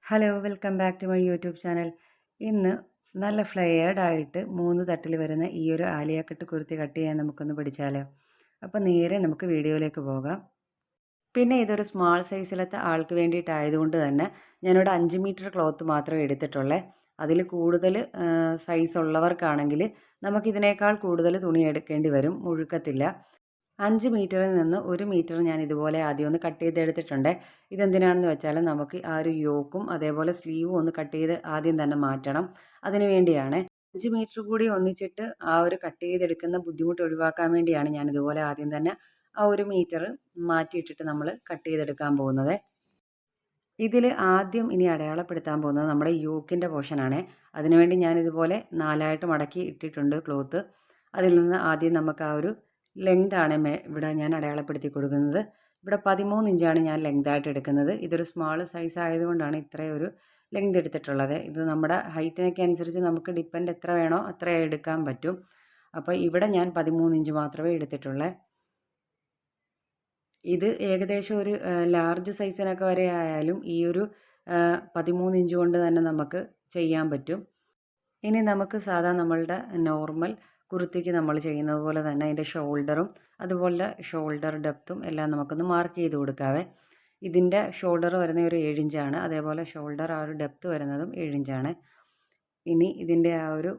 Hello welcome back to my YouTube channel. ഇന്ന് നല്ല flared ആയിട്ട് 3 തട്ടിൽ വരുന്ന ഈ ഒരു ആലിയ കട്ട് കുർത്തി കട്ട് ചെയ്യാൻ നമുക്കൊന്ന് പഠിച്ചാലോ. അപ്പോൾ നേരെ നമുക്ക് വീഡിയോയിലേക്ക് പോകാം. പിന്നെ ഇതൊരു സ്മാൾ സൈസിലത്തെ ആൾക്ക് വേണ്ടിയിട്ടായതുകൊണ്ട് തന്നെ ഞാനിവിടെ 5 മീറ്റർ ക്ലോത്ത് മാത്രമേ എടുത്തിട്ടുള്ളേ. അതിൽ കൂടുതൽ സൈസ് ഉള്ളവർക്കാണെങ്കിൽ നമുക്കിതിനേക്കാൾ കൂടുതൽ തുണി എടുക്കേണ്ടി വരും, മുഴുക്കത്തില്ല. 5 മീറ്ററിൽ നിന്ന് 1 മീറ്റർ ഞാൻ ഇതുപോലെ ആദ്യം ഒന്ന് കട്ട് ചെയ്തെടുത്തിട്ടുണ്ട്. ഇതെന്തിനാണെന്ന് വെച്ചാൽ നമുക്ക് ആ ഒരു യോക്കും അതേപോലെ സ്ലീവും ഒന്ന് കട്ട് ചെയ്ത് ആദ്യം തന്നെ മാറ്റണം. അതിന് വേണ്ടിയാണ് 5 മീറ്റർ കൂടി ഒന്നിച്ചിട്ട് ആ ഒരു കട്ട് ചെയ്തെടുക്കുന്ന ബുദ്ധിമുട്ട് ഒഴിവാക്കാൻ വേണ്ടിയാണ് ഞാൻ ഇതുപോലെ ആദ്യം തന്നെ ആ 1 മീറ്റർ മാറ്റിയിട്ടിട്ട് നമ്മൾ കട്ട് ചെയ്തെടുക്കാൻ പോകുന്നത്. ഇതിൽ ആദ്യം ഇനി അടയാളപ്പെടുത്താൻ പോകുന്നത് നമ്മുടെ യോക്കിൻ്റെ പോർഷനാണ്. അതിനുവേണ്ടി ഞാൻ ഇതുപോലെ 4ആയിട്ട് മടക്കി ഇട്ടിട്ടുണ്ട് ക്ലോത്ത്. അതിൽ നിന്ന് ആദ്യം നമുക്ക് ആ ഒരു ലെങ്താണ് ഇവിടെ ഞാൻ അടയാളപ്പെടുത്തി കൊടുക്കുന്നത്. ഇവിടെ 13 ഇഞ്ചാണ് ഞാൻ ലെങ്തായിട്ട് എടുക്കുന്നത്. ഇതൊരു സ്മാൾ സൈസ് ആയതുകൊണ്ടാണ് ഇത്രയും ഒരു ലെങ്ത് എടുത്തിട്ടുള്ളത്. ഇത് നമ്മുടെ ഹൈറ്റിനൊക്കെ അനുസരിച്ച് നമുക്ക് ഡിപ്പെൻഡ് എത്ര വേണോ അത്ര എടുക്കാൻ പറ്റും. അപ്പോൾ ഇവിടെ ഞാൻ 13 ഇഞ്ച് മാത്രമേ എടുത്തിട്ടുള്ളൂ. ഇത് ഏകദേശം ഒരു ലാർജ് സൈസിനൊക്കെ വരെ ആയാലും ഈ ഒരു 13 ഇഞ്ച് കൊണ്ട് തന്നെ നമുക്ക് ചെയ്യാൻ പറ്റും. ഇനി നമുക്ക് സാധാ നമ്മളുടെ നോർമൽ കുർത്തിക്ക് നമ്മൾ ചെയ്യുന്നത് പോലെ തന്നെ അതിൻ്റെ ഷോൾഡറും അതുപോലെ ഷോൾഡർ ഡെപ്തും എല്ലാം നമുക്കൊന്ന് മാർക്ക് ചെയ്ത് കൊടുക്കാവേ. ഇതിൻ്റെ ഷോൾഡർ വരുന്ന ഒരു 7 ഇഞ്ചാണ്, അതേപോലെ ഷോൾഡർ ആ ഒരു ഡെപ്ത് വരുന്നതും 7 ഇഞ്ചാണ്. ഇനി ഇതിൻ്റെ ആ ഒരു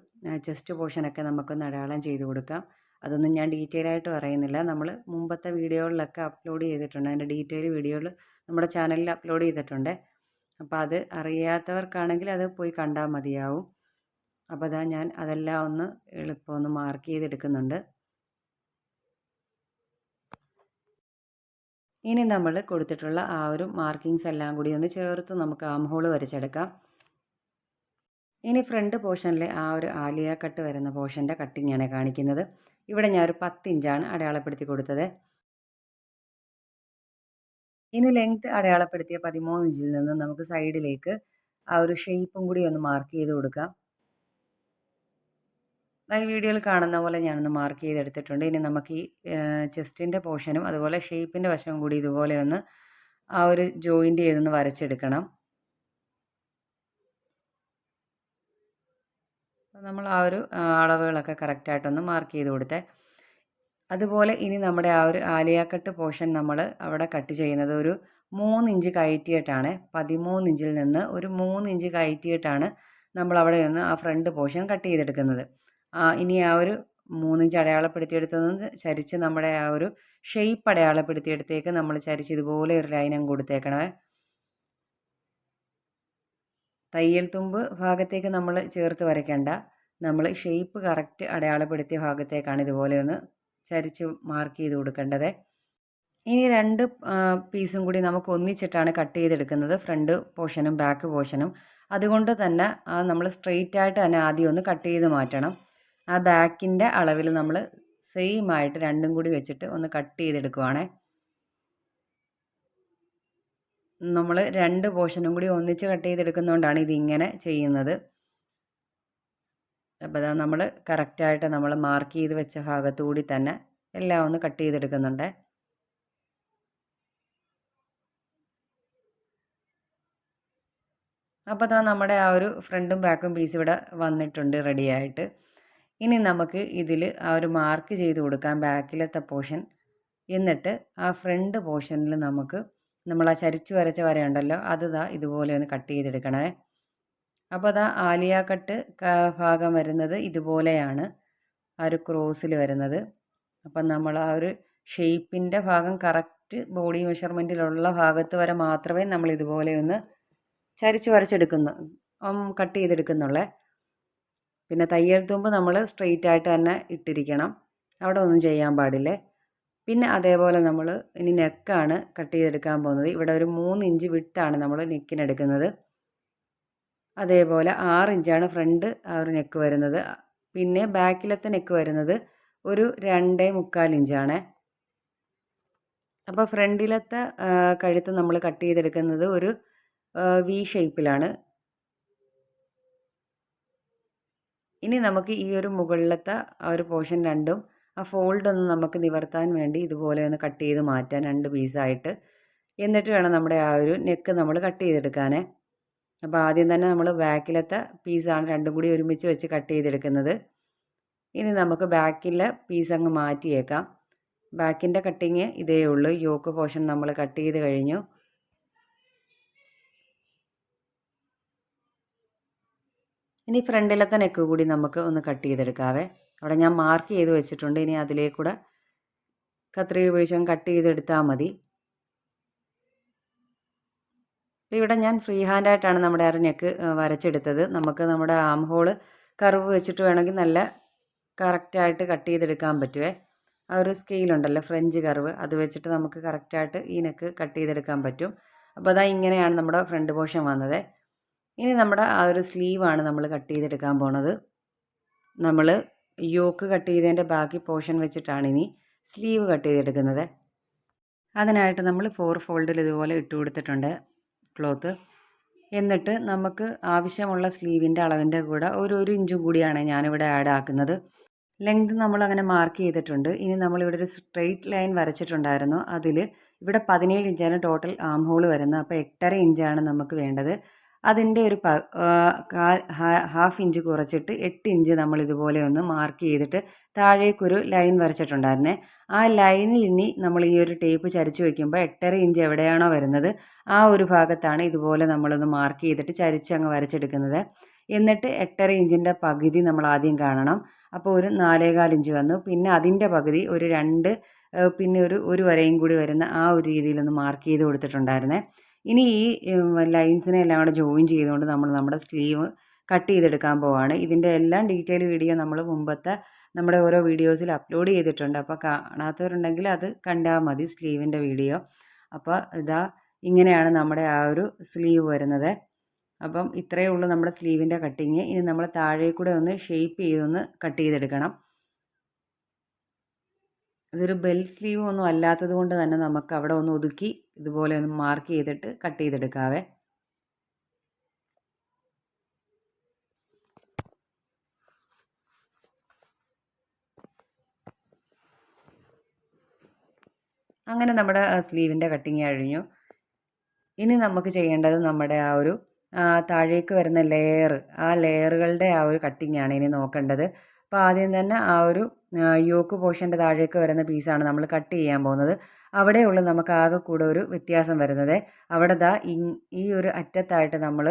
ചെസ്റ്റ് പോർഷനൊക്കെ നമുക്കൊന്ന് അടയാളം ചെയ്ത് കൊടുക്കാം. അതൊന്നും ഞാൻ ഡീറ്റെയിൽ ആയിട്ട് പറയുന്നില്ല, നമ്മൾ മുമ്പത്തെ വീഡിയോകളിലൊക്കെ അപ്ലോഡ് ചെയ്തിട്ടുണ്ട്. അതിൻ്റെ ഡീറ്റെയിൽ വീഡിയോകൾ നമ്മുടെ ചാനലിൽ അപ്ലോഡ് ചെയ്തിട്ടുണ്ട്. അപ്പോൾ അത് അറിയാത്തവർക്കാണെങ്കിൽ അത് പോയി കണ്ടാൽ മതിയാവും. അപ്പോൾ അതാ ഞാൻ അതെല്ലാം ഒന്ന് എളുപ്പം ഒന്ന് മാർക്ക് ചെയ്തെടുക്കുന്നുണ്ട്. ഇനി നമ്മൾ കൊടുത്തിട്ടുള്ള ആ ഒരു മാർക്കിങ്സ് എല്ലാം കൂടി ഒന്ന് ചേർത്ത് നമുക്ക് ആം ഹോൾ വരച്ചെടുക്കാം. ഇനി ഫ്രണ്ട് പോർഷനിൽ ആ ഒരു ആലിയ കട്ട് വരുന്ന പോർഷൻ്റെ കട്ടിങ്ങാണ് കാണിക്കുന്നത്. ഇവിടെ ഞാൻ ഒരു 10 ഇഞ്ചാണ് അടയാളപ്പെടുത്തി കൊടുത്തത്. ഇനി ലെങ്ത് അടയാളപ്പെടുത്തിയ 13 ഇഞ്ചിൽ നിന്ന് നമുക്ക് സൈഡിലേക്ക് ആ ഒരു ഷേപ്പും കൂടി ഒന്ന് മാർക്ക് ചെയ്ത് കൊടുക്കാം. ഈ വീഡിയോയിൽ കാണുന്ന പോലെ ഞാനൊന്ന് മാർക്ക് ചെയ്തെടുത്തിട്ടുണ്ട്. ഇനി നമുക്ക് ഈ ചെസ്റ്റിൻ്റെ പോർഷനും അതുപോലെ ഷേപ്പിൻ്റെ വശവും കൂടി ഇതുപോലെ ഒന്ന് ആ ഒരു ജോയിൻ്റ് ചെയ്തൊന്ന് വരച്ചെടുക്കണം. നമ്മൾ ആ ഒരു അളവുകളൊക്കെ കറക്റ്റായിട്ടൊന്ന് മാർക്ക് ചെയ്ത് കൊടുത്തേ. അതുപോലെ ഇനി നമ്മുടെ ആ ഒരു ആലിയ കട്ട് പോർഷൻ നമ്മൾ അവിടെ കട്ട് ചെയ്യുന്നത് ഒരു 3 ഇഞ്ച് കയറ്റിയിട്ടാണ്. 13 ഇഞ്ചിൽ നിന്ന് ഒരു 3 ഇഞ്ച് കയറ്റിയിട്ടാണ് നമ്മൾ അവിടെ നിന്ന് ആ ഫ്രണ്ട് പോർഷൻ കട്ട് ചെയ്തെടുക്കുന്നത്. ഇനി ആ ഒരു 3 ഇഞ്ച് അടയാളപ്പെടുത്തിയെടുത്തുനിന്ന് ചരിച്ച് നമ്മുടെ ആ ഒരു ഷേപ്പ് അടയാളപ്പെടുത്തിയെടുത്തേക്ക് നമ്മൾ ചരിച്ച് ഇതുപോലെ ഒരു ലൈനും കൊടുത്തേക്കണേ. തയ്യൽ തുമ്പ് ഭാഗത്തേക്ക് നമ്മൾ ചേർത്ത് വരയ്ക്കേണ്ട, നമ്മൾ ഷേപ്പ് കറക്റ്റ് അടയാളപ്പെടുത്തിയ ഭാഗത്തേക്കാണ് ഇതുപോലെ ഒന്ന് ചരിച്ച് മാർക്ക് ചെയ്ത് കൊടുക്കേണ്ടത്. ഇനി 2 പീസും കൂടി നമുക്ക് ഒന്നിച്ചിട്ടാണ് കട്ട് ചെയ്തെടുക്കുന്നത്, ഫ്രണ്ട് പോർഷനും ബാക്ക് പോർഷനും. അതുകൊണ്ട് തന്നെ നമ്മൾ സ്ട്രെയിറ്റ് ആയിട്ട് തന്നെ ആദ്യം ഒന്ന് കട്ട് ചെയ്ത് മാറ്റണം. ആ ബാക്കിൻ്റെ അളവിൽ നമ്മൾ സെയിം ആയിട്ട് രണ്ടും കൂടി വെച്ചിട്ട് ഒന്ന് കട്ട് ചെയ്തെടുക്കുവാണേ. നമ്മൾ 2 പോർഷനും കൂടി ഒന്നിച്ച് കട്ട് ചെയ്തെടുക്കുന്നതുകൊണ്ടാണ് ഇതിങ്ങനെ ചെയ്യുന്നത്. അപ്പോൾ അതാ നമ്മൾ കറക്റ്റായിട്ട് നമ്മൾ മാർക്ക് ചെയ്ത് വെച്ച ഭാഗത്തു കൂടി തന്നെ എല്ലാം ഒന്ന് കട്ട് ചെയ്തെടുക്കുന്നുണ്ട്. അപ്പോൾ അതാ നമ്മുടെ ആ ഒരു ഫ്രണ്ടും ബാക്കും പീസ് ഇവിടെ വന്നിട്ടുണ്ട് റെഡിയായിട്ട്. ഇനി നമുക്ക് ഇതിൽ ആ ഒരു മാർക്ക് ചെയ്ത് കൊടുക്കാം ബാക്കിലത്തെ പോർഷൻ. എന്നിട്ട് ആ ഫ്രണ്ട് പോർഷനിൽ നമുക്ക് നമ്മൾ ആ ചരിച്ചു വരച്ച വരയുണ്ടല്ലോ അത് ഇതുപോലെ ഒന്ന് കട്ട് ചെയ്തെടുക്കണേ. അപ്പോൾ അതാ ആലിയ കട്ട് ഭാഗം വരുന്നത് ഇതുപോലെയാണ് ആ ഒരു ക്രോസിൽ വരുന്നത്. അപ്പം നമ്മൾ ആ ഒരു ഷേപ്പിൻ്റെ ഭാഗം കറക്റ്റ് ബോഡി മെഷർമെൻറ്റിലുള്ള ഭാഗത്ത് വരെ മാത്രമേ നമ്മൾ ഇതുപോലെ ഒന്ന് ചരിച്ച് വരച്ചെടുക്കുന്നു കട്ട് ചെയ്തെടുക്കുന്നുള്ളേ. പിന്നെ തയ്യൽ തുമ്പ് നമ്മൾ സ്ട്രെയിറ്റ് ആയിട്ട് തന്നെ ഇട്ടിരിക്കണം, അവിടെ ഒന്നും ചെയ്യാൻ പാടില്ലേ. പിന്നെ അതേപോലെ നമ്മൾ ഇനി നെക്കാണ് കട്ട് ചെയ്തെടുക്കാൻ പോകുന്നത്. ഇവിടെ ഒരു 3 ഇഞ്ച് വിട്ടാണ് നമ്മൾ നെക്കിനെടുക്കുന്നത്. അതേപോലെ 6 ഇഞ്ചാണ് ഫ്രണ്ട് ആ ഒരു നെക്ക് വരുന്നത്. പിന്നെ ബാക്കിലത്തെ നെക്ക് വരുന്നത് ഒരു 2.25 ഇഞ്ചാണ്. അപ്പോൾ ഫ്രണ്ടിലത്തെ കഴുത്ത് നമ്മൾ കട്ട് ചെയ്തെടുക്കുന്നത് ഒരു വി ഷേപ്പിലാണ്. ഇനി നമുക്ക് ഈ ഒരു മുകളിലത്തെ ആ ഒരു പോർഷൻ രണ്ടും ആ ഫോൾഡ് ഒന്ന് നമുക്ക് നിവർത്താൻ വേണ്ടി ഇതുപോലെ ഒന്ന് കട്ട് ചെയ്ത് മാറ്റാൻ 2 പീസായിട്ട്. എന്നിട്ട് വേണം നമ്മുടെ ആ ഒരു നെക്ക് നമ്മൾ കട്ട് ചെയ്തെടുക്കാനേ. അപ്പോൾ ആദ്യം തന്നെ നമ്മൾ ബാക്കിലത്തെ പീസാണ് രണ്ടും കൂടി ഒരുമിച്ച് വെച്ച് കട്ട് ചെയ്തെടുക്കുന്നത്. ഇനി നമുക്ക് ബാക്കിലെ പീസ് അങ്ങ് മാറ്റിയേക്കാം. ബാക്കിൻ്റെ കട്ടിങ് ഇതേ ഉള്ളൂ. യോക്ക് പോർഷൻ നമ്മൾ കട്ട് ചെയ്ത് കഴിഞ്ഞു. ഇനി ഫ്രണ്ടിലത്തെ നെക്ക് കൂടി നമുക്ക് ഒന്ന് കട്ട് ചെയ്തെടുക്കാവേ. അവിടെ ഞാൻ മാർക്ക് ചെയ്ത് വെച്ചിട്ടുണ്ട്. ഇനി അതിലേക്കൂടെ കത്രിക ഉപയോഗിച്ച് കട്ട് ചെയ്തെടുത്താൽ മതി. ഇവിടെ ഞാൻ ഫ്രീ ഹാൻഡായിട്ടാണ് നമ്മുടെ ആ നെക്ക് വരച്ചെടുത്തത്. നമുക്ക് നമ്മുടെ ആം ഹോള് കർവ് വെച്ചിട്ട് വേണമെങ്കിൽ നല്ല കറക്റ്റായിട്ട് കട്ട് ചെയ്തെടുക്കാൻ പറ്റുമേ. ആ ഒരു സ്കെയിലുണ്ടല്ലോ, ഫ്രഞ്ച് കർവ്, അത് വെച്ചിട്ട് നമുക്ക് കറക്റ്റായിട്ട് ഈ നെക്ക് കട്ട് ചെയ്തെടുക്കാൻ പറ്റും. അപ്പോൾ അതാ ഇങ്ങനെയാണ് നമ്മുടെ ഫ്രണ്ട് പോർഷൻ വന്നത്. ഇനി നമ്മുടെ ആ ഒരു സ്ലീവാണ് നമ്മൾ കട്ട് ചെയ്തെടുക്കാൻ പോണത്. നമ്മൾ യോക്ക് കട്ട് ചെയ്തതിൻ്റെ ബാക്കി പോർഷൻ വെച്ചിട്ടാണ് ഇനി സ്ലീവ് കട്ട് ചെയ്തെടുക്കുന്നത്. അതിനായിട്ട് നമ്മൾ 4 ഫോൾഡിൽ ഇതുപോലെ ഇട്ട് കൊടുത്തിട്ടുണ്ട് ക്ലോത്ത്. എന്നിട്ട് നമുക്ക് ആവശ്യമുള്ള സ്ലീവിൻ്റെ അളവിൻ്റെ കൂടെ ഒരു ഇഞ്ചും കൂടിയാണ് ഞാനിവിടെ ആഡ് ആക്കുന്നത്. ലെങ്ത് നമ്മളങ്ങനെ മാർക്ക് ചെയ്തിട്ടുണ്ട്. ഇനി നമ്മളിവിടെ ഒരു സ്ട്രെയിറ്റ് ലൈൻ വരച്ചിട്ടുണ്ടായിരുന്നു. അതിൽ ഇവിടെ 17 ഇഞ്ചാണ് ടോട്ടൽ ആം ഹോൾ വരുന്നത്. അപ്പോൾ 8.5 ഇഞ്ചാണ് നമുക്ക് വേണ്ടത്. അതിൻ്റെ ഒരു ഹാഫ് ഇഞ്ച് കുറച്ചിട്ട് 8 ഇഞ്ച് നമ്മൾ ഇതുപോലെ ഒന്ന് മാർക്ക് ചെയ്തിട്ട് താഴേക്കൊരു ലൈൻ വരച്ചിട്ടുണ്ടായിരുന്നേ. ആ ലൈനിൽ ഇനി നമ്മൾ ഈ ഒരു ടേപ്പ് ചരിച്ച് വയ്ക്കുമ്പോൾ 8.5 ഇഞ്ച് എവിടെയാണോ വരുന്നത് ആ ഒരു ഭാഗത്താണ് ഇതുപോലെ നമ്മളൊന്ന് മാർക്ക് ചെയ്തിട്ട് ചരിച്ച് അങ്ങ് വരച്ചെടുക്കുന്നത്. എന്നിട്ട് 8.5 ഇഞ്ചിൻ്റെ പകുതി നമ്മൾ ആദ്യം കാണണം. അപ്പോൾ ഒരു 4.25 ഇഞ്ച് വന്നു. പിന്നെ അതിൻ്റെ പകുതി ഒരു 2, പിന്നെ ഒരു വരയും കൂടി വരുന്ന ആ ഒരു രീതിയിലൊന്ന് മാർക്ക് ചെയ്ത് കൊടുത്തിട്ടുണ്ടായിരുന്നേ. ഇനി ഈ ലൈൻസിനെ എല്ലാം കൂടെ ജോയിൻ ചെയ്തുകൊണ്ട് നമ്മൾ നമ്മുടെ സ്ലീവ് കട്ട് ചെയ്തെടുക്കാൻ പോവാണ്. ഇതിൻ്റെ എല്ലാം ഡീറ്റെയിൽ വീഡിയോ നമ്മൾ മുമ്പത്തെ നമ്മുടെ ഓരോ വീഡിയോസിൽ അപ്ലോഡ് ചെയ്തിട്ടുണ്ട്. അപ്പോൾ കാണാത്തവരുണ്ടെങ്കിൽ അത് കണ്ടാൽ മതി സ്ലീവിൻ്റെ വീഡിയോ. അപ്പോൾ ഇതാ ഇങ്ങനെയാണ് നമ്മുടെ ആ ഒരു സ്ലീവ് വരുന്നത്. അപ്പം ഇത്രയേ ഉള്ളൂ നമ്മുടെ സ്ലീവിൻ്റെ കട്ടിങ്. ഇനി നമ്മൾ താഴെ കൂടെ ഒന്ന് ഷേപ്പ് ചെയ്തൊന്ന് കട്ട് ചെയ്തെടുക്കണം. ഇതൊരു ബെൽ സ്ലീവ് ഒന്നും അല്ലാത്തത് കൊണ്ട് തന്നെ നമുക്ക് അവിടെ ഒന്ന് ഒതുക്കി ഇതുപോലെ ഒന്ന് മാർക്ക് ചെയ്തിട്ട് കട്ട് ചെയ്തെടുക്കാവേ. അങ്ങനെ നമ്മുടെ സ്ലീവിൻ്റെ കട്ടിങ് കഴിഞ്ഞു. ഇനി നമുക്ക് ചെയ്യേണ്ടത് നമ്മുടെ ആ ഒരു താഴേക്ക് വരുന്ന ലെയർ, ആ ലെയറുകളുടെ ആ ഒരു കട്ടിങ്ങാണ് ഇനി നോക്കേണ്ടത്. അപ്പോൾ ആദ്യം തന്നെ ആ ഒരു യോക്ക് പോർഷൻ്റെ താഴേക്ക് വരുന്ന പീസാണ് നമ്മൾ കട്ട് ചെയ്യാൻ പോകുന്നത്. അവിടെയുള്ള നമുക്ക് ആകെ കൂടെ ഒരു വ്യത്യാസം വരുന്നത്. അവിടെ ദാ ഈ ഒരു അറ്റത്തായിട്ട് നമ്മൾ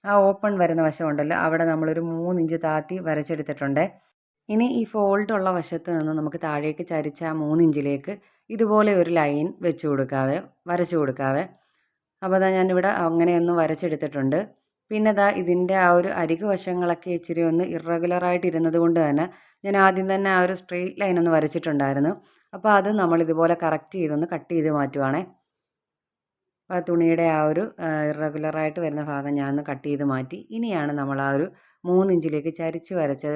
ആ ഓപ്പൺ വരുന്ന വശമുണ്ടല്ലോ, അവിടെ നമ്മളൊരു 3 ഇഞ്ച് താത്തി വരച്ചെടുത്തിട്ടുണ്ട്. ഇനി ഈ ഫോൾഡ് ഉള്ള വശത്ത് നിന്ന് നമുക്ക് താഴേക്ക് ചരിച്ച ആ 3 ഇഞ്ചിലേക്ക് ഇതുപോലെ ഒരു ലൈൻ വെച്ച് കൊടുക്കാവേ, വരച്ചു കൊടുക്കാവേ. അപ്പോൾ അതാ ഞാനിവിടെ അങ്ങനെയൊന്ന് വരച്ചെടുത്തിട്ടുണ്ട്. പിന്നെ ദാ ഇതിൻ്റെ ആ ഒരു അരികു വശങ്ങളൊക്കെ ഇച്ചിരി ഒന്ന് ഇറഗുലറായിട്ട് ഇരുന്നത് കൊണ്ട് തന്നെ ഞാൻ ആദ്യം തന്നെ ആ ഒരു സ്ട്രെയിറ്റ് ലൈൻ ഒന്ന് വരച്ചിട്ടുണ്ടായിരുന്നു. അപ്പോൾ അത് നമ്മൾ ഇതുപോലെ കറക്റ്റ് ചെയ്തൊന്ന് കട്ട് ചെയ്ത് മാറ്റുവാണേ. അപ്പോൾ ആ തുണിയുടെ ആ ഒരു ഇറഗുലറായിട്ട് വരുന്ന ഭാഗം ഞാനൊന്ന് കട്ട് ചെയ്ത് മാറ്റി. ഇനിയാണ് നമ്മൾ ആ ഒരു 3 ഇഞ്ചിലേക്ക് ചരിച്ച് വരച്ച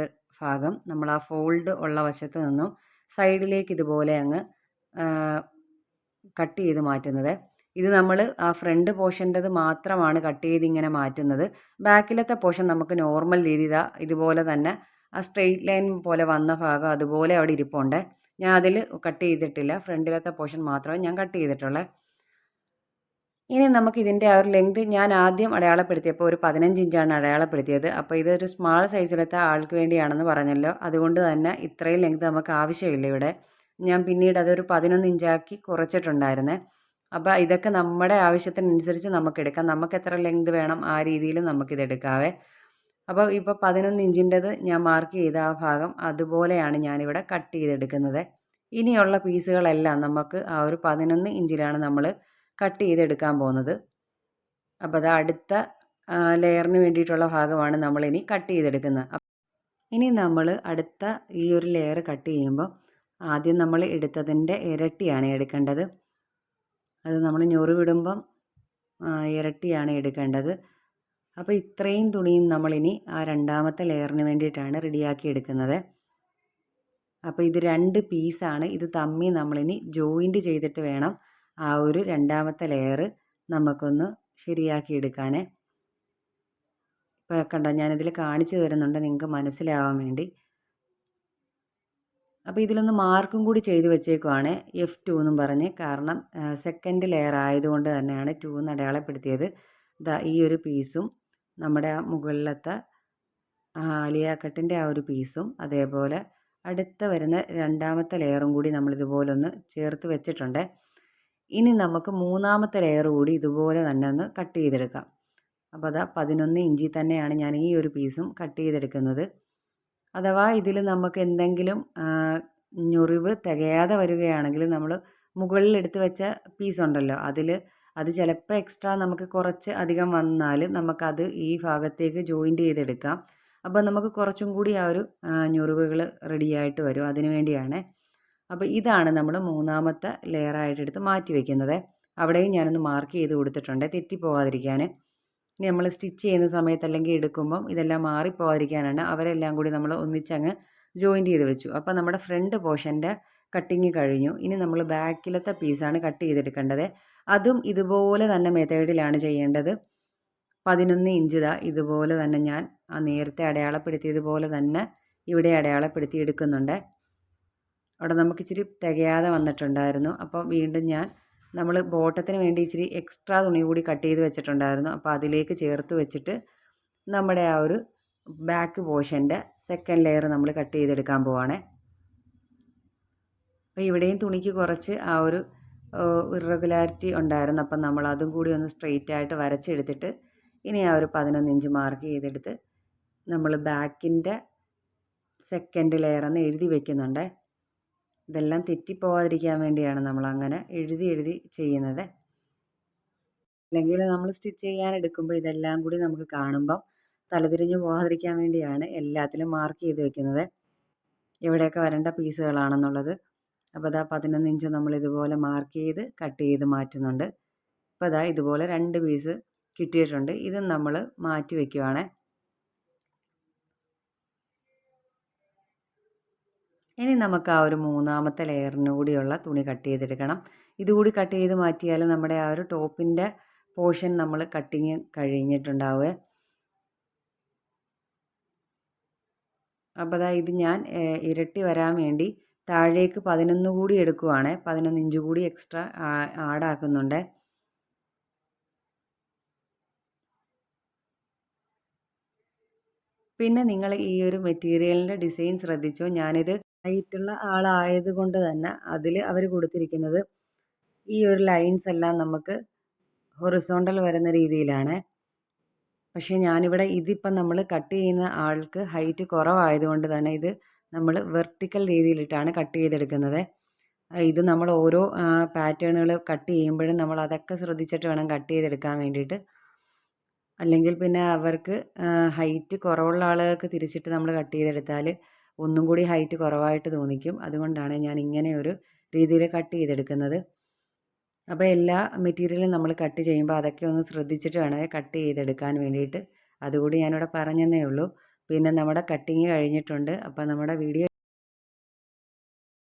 ഭാഗം നമ്മൾ ആ ഫോൾഡ് ഉള്ള വശത്ത് നിന്നും സൈഡിലേക്ക് ഇതുപോലെ അങ്ങ് കട്ട് ചെയ്ത് മാറ്റുന്നത്. ഇത് നമ്മൾ ആ ഫ്രണ്ട് പോർഷൻ്റെത് മാത്രമാണ് കട്ട് ചെയ്ത് ഇങ്ങനെ മാറ്റുന്നത്. ബാക്കിലത്തെ പോർഷൻ നമുക്ക് നോർമൽ രീതി ഇതുപോലെ തന്നെ ആ സ്ട്രെയിറ്റ് ലൈൻ പോലെ വന്ന ഭാഗം അതുപോലെ അവിടെ ഇരിപ്പുണ്ട്. ഞാൻ അതിൽ കട്ട് ചെയ്തിട്ടില്ല. ഫ്രണ്ടിലത്തെ പോർഷൻ മാത്രമേ ഞാൻ കട്ട് ചെയ്തിട്ടുള്ളൂ. ഇനി നമുക്ക് ഇതിൻ്റെ ആ ഒരു ലെങ്ത് ഞാൻ ആദ്യം അടയാളപ്പെടുത്തിയപ്പോൾ ഒരു 15 ഇഞ്ചാണ് അടയാളപ്പെടുത്തിയത്. അപ്പോൾ ഇതൊരു സ്മാൾ സൈസിലത്തെ ആൾക്ക് വേണ്ടിയാണെന്ന് പറഞ്ഞല്ലോ, അതുകൊണ്ട് തന്നെ ഇത്രയും ലെങ്ത് നമുക്ക് ആവശ്യമില്ല ഇവിടെ. ഞാൻ പിന്നീട് അതൊരു 11 ഇഞ്ചാക്കി കുറച്ചിട്ടുണ്ടായിരുന്നേ. അപ്പോൾ ഇതൊക്കെ നമ്മുടെ ആവശ്യത്തിനനുസരിച്ച് നമുക്ക് എടുക്കാം. നമുക്ക് എത്ര ലെങ്ത് വേണം ആ രീതിയിൽ നമുക്കിതെടുക്കാവേ. അപ്പോൾ ഇപ്പോൾ 11 ഇഞ്ചിൻ്റെത് ഞാൻ മാർക്ക് ചെയ്ത ആ ഭാഗം അതുപോലെയാണ് ഞാനിവിടെ കട്ട് ചെയ്തെടുക്കുന്നത്. ഇനിയുള്ള പീസുകളെല്ലാം നമുക്ക് ആ ഒരു 11 ഇഞ്ചിലാണ് നമ്മൾ കട്ട് ചെയ്തെടുക്കാൻ പോകുന്നത്. അപ്പോൾ അത് അടുത്ത ലെയറിന് വേണ്ടിയിട്ടുള്ള ഭാഗമാണ് നമ്മളിനി കട്ട് ചെയ്തെടുക്കുന്നത്. ഇനി നമ്മൾ അടുത്ത ഈ ഒരു ലെയർ കട്ട് ചെയ്യുമ്പോൾ ആദ്യം നമ്മൾ എടുത്തതിൻ്റെ ഇരട്ടിയാണ് എടുക്കേണ്ടത്. അത് നമ്മൾ ഞൊറിവിടുമ്പം ഇരട്ടിയാണ് എടുക്കേണ്ടത്. അപ്പോൾ ഇത്രയും തുണിയും നമ്മളിനി ആ രണ്ടാമത്തെ ലെയറിന് വേണ്ടിയിട്ടാണ് റെഡിയാക്കി എടുക്കുന്നത്. അപ്പോൾ ഇത് 2 പീസാണ്. ഇത് തമ്മിൽ നമ്മളിനി ജോയിൻറ്റ് ചെയ്തിട്ട് വേണം ആ ഒരു രണ്ടാമത്തെ ലെയർ നമുക്കൊന്ന് ശരിയാക്കി എടുക്കാൻ. ഇപ്പോൾ കണ്ടോ, ഞാനിതിൽ കാണിച്ചു തരുന്നുണ്ട് നിങ്ങൾക്ക് മനസ്സിലാവാൻ വേണ്ടി. അപ്പോൾ ഇതിലൊന്ന് മാർക്കും കൂടി ചെയ്ത് വെച്ചേക്കുവാണ് F2 എന്നും പറഞ്ഞ്. കാരണം സെക്കൻഡ് ലെയർ ആയതുകൊണ്ട് തന്നെയാണ് 2 എന്ന് അടയാളപ്പെടുത്തിയത്. ഈ ഒരു പീസും നമ്മുടെ ആ മുകളിലത്തെ ആലിയ കട്ടിൻ്റെ ആ ഒരു പീസും അതേപോലെ അടുത്ത വരുന്ന രണ്ടാമത്തെ ലെയറും കൂടി നമ്മൾ ഇതുപോലെ ഒന്ന് ചേർത്ത് വെച്ചിട്ടുണ്ട്. ഇനി നമുക്ക് മൂന്നാമത്തെ ലെയർ കൂടി ഇതുപോലെ തന്നെ ഒന്ന് കട്ട് ചെയ്തെടുക്കാം. അപ്പോൾ അതാ 11 ഇഞ്ചിൽ തന്നെയാണ് ഞാൻ ഈ ഒരു പീസും കട്ട് ചെയ്തെടുക്കുന്നത്. അഥവാ ഇതിൽ നമുക്ക് എന്തെങ്കിലും ഞൊറിവ് തികയാതെ വരികയാണെങ്കിൽ നമ്മൾ മുകളിൽ എടുത്ത് വെച്ച പീസ് ഉണ്ടല്ലോ അത് ചിലപ്പോൾ എക്സ്ട്രാ നമുക്ക് കുറച്ച് അധികം വന്നാൽ നമുക്കത് ഈ ഭാഗത്തേക്ക് ജോയിൻറ്റ് ചെയ്തെടുക്കാം. അപ്പോൾ നമുക്ക് കുറച്ചും കൂടി ആ ഒരു ഞൊറിവുകൾ റെഡിയായിട്ട് വരും. അതിന് വേണ്ടിയാണ്. അപ്പോൾ ഇതാണ് നമ്മൾ മൂന്നാമത്തെ ലെയറായിട്ട് എടുത്ത് മാറ്റി വയ്ക്കുന്നത്. അവിടെയും ഞാനൊന്ന് മാർക്ക് ചെയ്ത് കൊടുത്തിട്ടുണ്ട് തെറ്റിപ്പോവാതിരിക്കാൻ. ഇനി നമ്മൾ സ്റ്റിച്ച് ചെയ്യുന്ന സമയത്ത് അല്ലെങ്കിൽ എടുക്കുമ്പം ഇതെല്ലാം മാറിപ്പോവാതിരിക്കാനാണ് അവരെല്ലാം കൂടി നമ്മൾ ഒന്നിച്ചങ്ങ് ജോയിൻറ്റ് ചെയ്ത് വെച്ചു. അപ്പോൾ നമ്മുടെ ഫ്രണ്ട് പോർഷൻ്റെ കട്ടിങ് കഴിഞ്ഞു. ഇനി നമ്മൾ ബാക്കിലത്തെ പീസാണ് കട്ട് ചെയ്തെടുക്കേണ്ടത്. അതും ഇതുപോലെ തന്നെ മെത്തേഡിലാണ് ചെയ്യേണ്ടത്. 11 ഇഞ്ച് ഇതുപോലെ തന്നെ ഞാൻ ആ നേരത്തെ അടയാളപ്പെടുത്തിയതുപോലെ തന്നെ ഇവിടെ അടയാളപ്പെടുത്തി എടുക്കുന്നുണ്ട്. അവിടെ നമുക്ക് ഇച്ചിരി തികയാതെ വന്നിട്ടുണ്ടായിരുന്നു. അപ്പോൾ വീണ്ടും നമ്മൾ ബോട്ടത്തിന് വേണ്ടി ഇച്ചിരി എക്സ്ട്രാ തുണി കൂടി കട്ട് ചെയ്ത് വെച്ചിട്ടുണ്ടായിരുന്നു. അപ്പോൾ അതിലേക്ക് ചേർത്ത് വെച്ചിട്ട് നമ്മുടെ ആ ഒരു ബാക്ക് പോർഷൻ്റെ സെക്കൻഡ് ലെയർ നമ്മൾ കട്ട് ചെയ്തെടുക്കാൻ പോവാണേ. അപ്പോൾ ഇവിടെയും തുണിക്ക് കുറച്ച് ആ ഒരു ഇറഗുലാരിറ്റി ഉണ്ടായിരുന്നു. അപ്പം നമ്മൾ അതും കൂടി ഒന്ന് സ്ട്രെയിറ്റ് ആയിട്ട് വരച്ചെടുത്തിട്ട് ഇനി ആ ഒരു 11 ഇഞ്ച് മാർക്ക് ചെയ്തെടുത്ത് നമ്മൾ ബാക്കിൻ്റെ സെക്കൻഡ് ലെയർ എന്ന് എഴുതി വെക്കുന്നുണ്ട്. ഇതെല്ലാം തെറ്റിപ്പോവാതിരിക്കാൻ വേണ്ടിയാണ് നമ്മൾ അങ്ങനെ എഴുതി ചെയ്യുന്നത്. അല്ലെങ്കിൽ നമ്മൾ സ്റ്റിച്ച് ചെയ്യാൻ എടുക്കുമ്പോൾ ഇതെല്ലാം കൂടി നമുക്ക് കാണുമ്പം തലതിരിഞ്ഞ് പോകാതിരിക്കാൻ വേണ്ടിയാണ് എല്ലാത്തിലും മാർക്ക് ചെയ്ത് വെക്കുന്നത്, എവിടെയൊക്കെ വരേണ്ട പീസുകളാണെന്നുള്ളത്. അപ്പോൾ അതാ 11 ഇഞ്ച് നമ്മൾ ഇതുപോലെ മാർക്ക് ചെയ്ത് കട്ട് ചെയ്ത് മാറ്റുന്നുണ്ട്. അപ്പോൾ അതാ ഇതുപോലെ 2 പീസ് കിട്ടിയിട്ടുണ്ട്. ഇതും നമ്മൾ മാറ്റി വയ്ക്കുവാണ്. ഇനി നമുക്ക് ആ ഒരു മൂന്നാമത്തെ ലെയറിന് കൂടിയുള്ള തുണി കട്ട് ചെയ്തെടുക്കണം. ഇതുകൂടി കട്ട് ചെയ്ത് മാറ്റിയാൽ നമ്മുടെ ആ ഒരു ടോപ്പിൻ്റെ പോർഷൻ നമ്മൾ കട്ടിങ് കഴിഞ്ഞിട്ടുണ്ടാവുക. അപ്പോൾ ഇത് ഞാൻ ഇരട്ടി വരാൻ വേണ്ടി താഴേക്ക് 11 കൂടി എടുക്കുവാണ്. 11 ഇഞ്ച് കൂടി എക്സ്ട്രാ ആഡാക്കുന്നുണ്ട്. പിന്നെ നിങ്ങൾ ഈ ഒരു മെറ്റീരിയലിൻ്റെ ഡിസൈൻ ശ്രദ്ധിച്ചോ. ഞാനിത് ഹൈറ്റുള്ള ആളായത് കൊണ്ട് തന്നെ അതിൽ അവർ കൊടുത്തിരിക്കുന്നത് ഈ ഒരു ലൈൻസ് എല്ലാം നമുക്ക് ഹൊറിസോണ്ടൽ വരുന്ന രീതിയിലാണ്. പക്ഷേ ഞാനിവിടെ ഇതിപ്പം നമ്മൾ കട്ട് ചെയ്യുന്ന ആൾക്ക് ഹൈറ്റ് കുറവായതുകൊണ്ട് തന്നെ ഇത് നമ്മൾ വെർട്ടിക്കൽ രീതിയിലിട്ടാണ് കട്ട് ചെയ്തെടുക്കുന്നത്. ഇത് നമ്മൾ ഓരോ പാറ്റേണുകൾ കട്ട് ചെയ്യുമ്പോഴും നമ്മൾ അതൊക്കെ ശ്രദ്ധിച്ചിട്ട് വേണം കട്ട് ചെയ്തെടുക്കാൻ വേണ്ടിയിട്ട്. അല്ലെങ്കിൽ പിന്നെ അവർക്ക് ഹൈറ്റ് കുറവുള്ള ആളുകൾക്ക് തിരിച്ചിട്ട് നമ്മൾ കട്ട് ചെയ്തെടുത്താൽ ഒന്നും കൂടി ഹൈറ്റ് കുറവായിട്ട് തോന്നിക്കും. അതുകൊണ്ടാണ് ഞാൻ ഇങ്ങനെ ഒരു രീതിയിൽ കട്ട് ചെയ്തെടുക്കുന്നത്. അപ്പോൾ എല്ലാ മെറ്റീരിയലും നമ്മൾ കട്ട് ചെയ്യുമ്പോൾ അതൊക്കെ ഒന്ന് ശ്രദ്ധിച്ചിട്ട് വേണമേ കട്ട് ചെയ്തെടുക്കാൻ വേണ്ടിയിട്ട്. അതുകൂടി ഞാനിവിടെ പറഞ്ഞെന്നേ ഉള്ളൂ. പിന്നെ നമ്മുടെ കട്ടിങ് കഴിഞ്ഞിട്ടുണ്ട്. അപ്പോൾ നമ്മുടെ വീഡിയോ